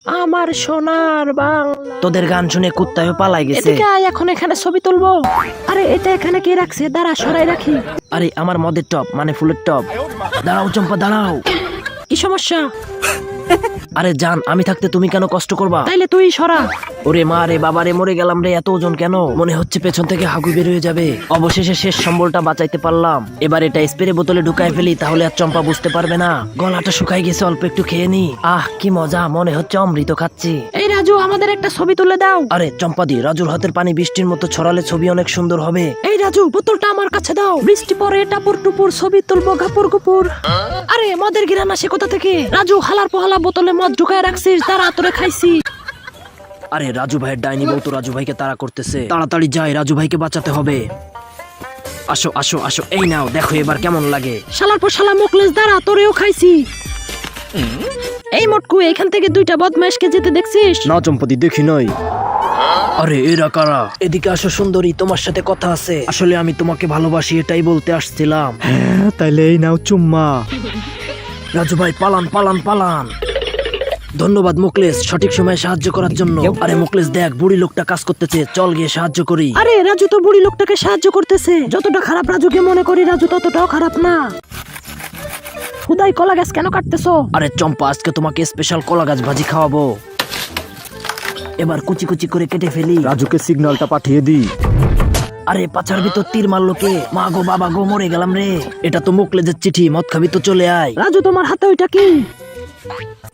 আমার সোনার বাংলা। তোদের গান শুনে কুত্তায় পালাই গেছে। এদিকে আয়, এখন এখানে ছবি তুলবো। আরে এটা এখানে কে রাখছে? দাঁড়া, সরাই রাখি। আরে আমার মদের টপ মানে ফুলের টপ। দাঁড়াও চম্পা দাঁড়াও। কি সমস্যা? আরে জান, আমি থাকতে তুমি কেন কষ্ট করবা? তাইলে তুই সরা। ওরে মা রে বাবা রে, মরে গেলাম রে, এত ওজন কেন? মনে হচ্ছে পেছন থেকে হাগু বের হয়ে যাবে। অবশেষে শেষ সম্বলটা বাঁচাইতে পারলাম। এবার এটা স্প্রে বোতলে ঢুকাই ফেলি, তাহলে আর চম্পা বুঝতে পারবে না। গলাটা শুকাই গেছে, অল্প একটু খেয়ে নি। আহ কি মজা, মনে হচ্ছে অমৃত খাচ্ছি। এই রাজু, আমাদের একটা ছবি তুলে দাও। আরে চম্পাদি, রাজুর হাতের পানি বৃষ্টির মতো ছড়ালে ছবি অনেক সুন্দর হবে। এই রাজু, বোতলটা আমার কাছে দাও। বৃষ্টি পরে টাপুর টুপুর ছবি তুলবো গাপুর গুপুর। আরে মদের গিরান আসে কোথা থেকে? রাজু, হালার পোহালা বোতলে মদ ঢুকায় রাখছিস, তারা তোরে খাইছি। আরে রাজু ভাইয়ের ডাইনি বউ তো রাজু ভাইকে তাড়া করতেছে। তাড়াতাড়ি যাই, রাজু ভাইকে বাঁচাতে হবে। আসো আসো আসো, এই নাও, দেখো এবার কেমন লাগে। শালার পর শালা মুখলেস, দাঁড়া, তোরেও খাইছি। এই মটকু, এখান থেকে দুইটা বদমাইশকে যেতে দেখছিস? না চম্পতি, দেখি নাই। আরে এরা কারা? এদিকে আসো সুন্দরী, তোমার সাথে কথা আছে। আসলে আমি তোমাকে ভালোবাসি, এটাই বলতে আসছিলাম। হ্যাঁ, তাইলে এই নাও চুম্মা। রাজু ভাই পালান পালান পালান। ধন্যবাদ মুকলেশ, সঠিক সময়ে সাহায্য করার জন্য। আরে মুকলেশ দেখ, বুড়ি লোকটা কাজ করতেছে, চল গিয়ে সাহায্য করি। আরে রাজু তো বুড়ি লোকটাকে সাহায্য করতেছে। যতটা খারাপ রাজুকে মনে করি, রাজু ততটাও খারাপ না। হুদাই কলা গাছ কেন কাটতেছো? আরে চম্পা, আজকে তোমাকে স্পেশাল কলা গাছ ভাজি খাওয়াবো। এবার কুচি কুচি করে কেটে ফেলি। রাজুকে সিগন্যালটা পাঠিয়ে দিই। আরে পাছার ভিতর তীর মারলো কে? মা গো বাবা গো, মরে গেলাম রে। এটা তো মুকলেজের চিঠি, মদ খাবি তো চলে আয়। রাজু, তোমার হাতে ওইটা কি?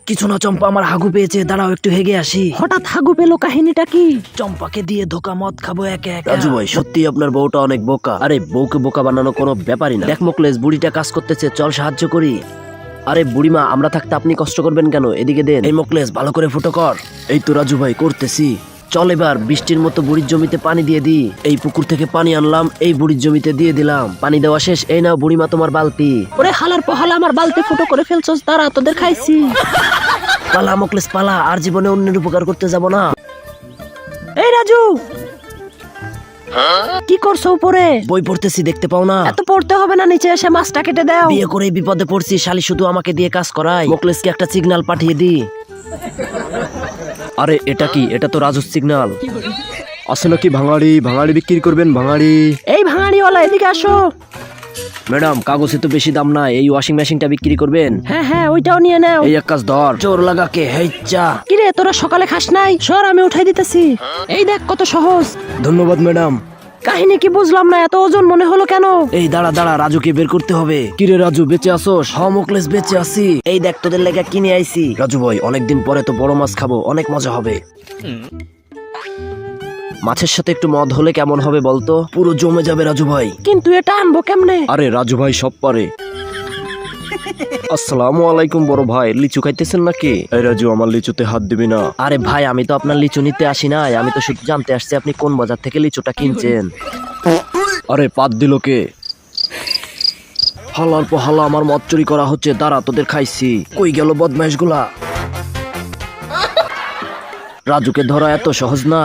কিছু না চম্পা, আমার হাগু পেয়েছে, দাঁড়াও একটু হেগে আসি। হঠাৎ হাগু পেলো, কাহিনীটা কি? চম্পাকে দিয়ে ধোকা, মদ খাবো একে একে। রাজু ভাই, সত্যি আপনার বউটা অনেক বোকা। আরে বউকে বোকা বানানো কোনো ব্যাপারই না। দেখ মুকলেশ, বুড়িটা কাজ করতেছে, চল সাহায্য করি। আরে বুড়িমা, আমরা থাকতে আপনি কষ্ট করবেন কেন? এদিকে দেন। এই মুকলেশ, ভালো করে ফুটো কর। এই তো রাজু ভাই, করতেছি। চল এবার বৃষ্টির মতো বুড়ির জমিতে পানি দিয়ে দি। এই পুকুর থেকে পানি আনলাম, এই বুড়ির জমিতে দিয়ে দিলাম। পানি দেওয়া শেষ, এই নাও বুড়িমা তোমার বালতি। ওরে হালার পহালা, আমার বালতি ফুটো করে ফেলছস, দাঁড়া, তোদের খাইছি। পালা মুকলেশ পালা, আর জীবনে অন্যের উপকার করতে যাব না। এই রাজু, কি করছো উপরে? বই পড়তেছি, দেখতে পাও না? এত পড়তে হবে না, নিচে এসে মাছটা কেটে দাও। বিয়ে করে বিপদে পড়ছি, শালি শুধু আমাকে দিয়ে কাজ করায়। মুকলেশকে একটা সিগন্যাল পাঠিয়ে দি। আরে এটা কি? এটা তো রাজুর সিগন্যাল। আসলে কি ভাঙাড়ি? ভাঙাড়ি বিক্রি করবেন ভাঙাড়ি? এই ভাঙাড়িওয়ালা, এদিকে আসো। ম্যাডাম, কাগজে তো বেশি দাম নাই, এই ওয়াশিং মেশিনটা বিক্রি করবেন? হ্যাঁ হ্যাঁ, ওইটাও নিয়ে নাও। এই এক কাজ ধর। জোর লাগাকে হেচ্চা। কিরে, তোরা সকালে খাস নাই? সর, আমি উঠাই দিতেছি। এই দেখ কত সহজ। ধন্যবাদ ম্যাডাম। কাহিনী কি বুঝলাম না, এত ওজন মনে হলো কেন? এই দাঁড়া দাঁড়া, রাজুকে বের করতে হবে। কিরে রাজু, বেঁচে আসোস? হ মুকলেশ, বেঁচে আছি। এই দেখ, তোদের লেগে কিনে আইছি। রাজু ভাই, অনেকদিন পরে তো বড় মাছ খাবো, অনেক মজা হবে। মাছের সাথে একটু মদ হলে কেমন হবে বলতো? পুরো জমে যাবে রাজু ভাই। কিন্তু এটা আনবো কেমনে? আরে রাজু ভাই সব পারে। আসসালামু আলাইকুম বড় ভাই, লিচু খাইতেছেন নাকি? এই রাজু, আমার লিচুতে হাত দিবি না। আরে ভাই, আমি তো আপনার লিচু নিতে আসি নাই, আমি তো শুধু জানতে আসছি আপনি কোন বাজার থেকে লিচুটা কিনছেন। আরে পাত দিল কে? হালার পর হালা, আমার মদ চুরি করা হচ্ছে, দাঁড়া তোদের খাইছি। কই গেল বদমাইশ গুলা? রাজুকে ধরা এত সহজ না।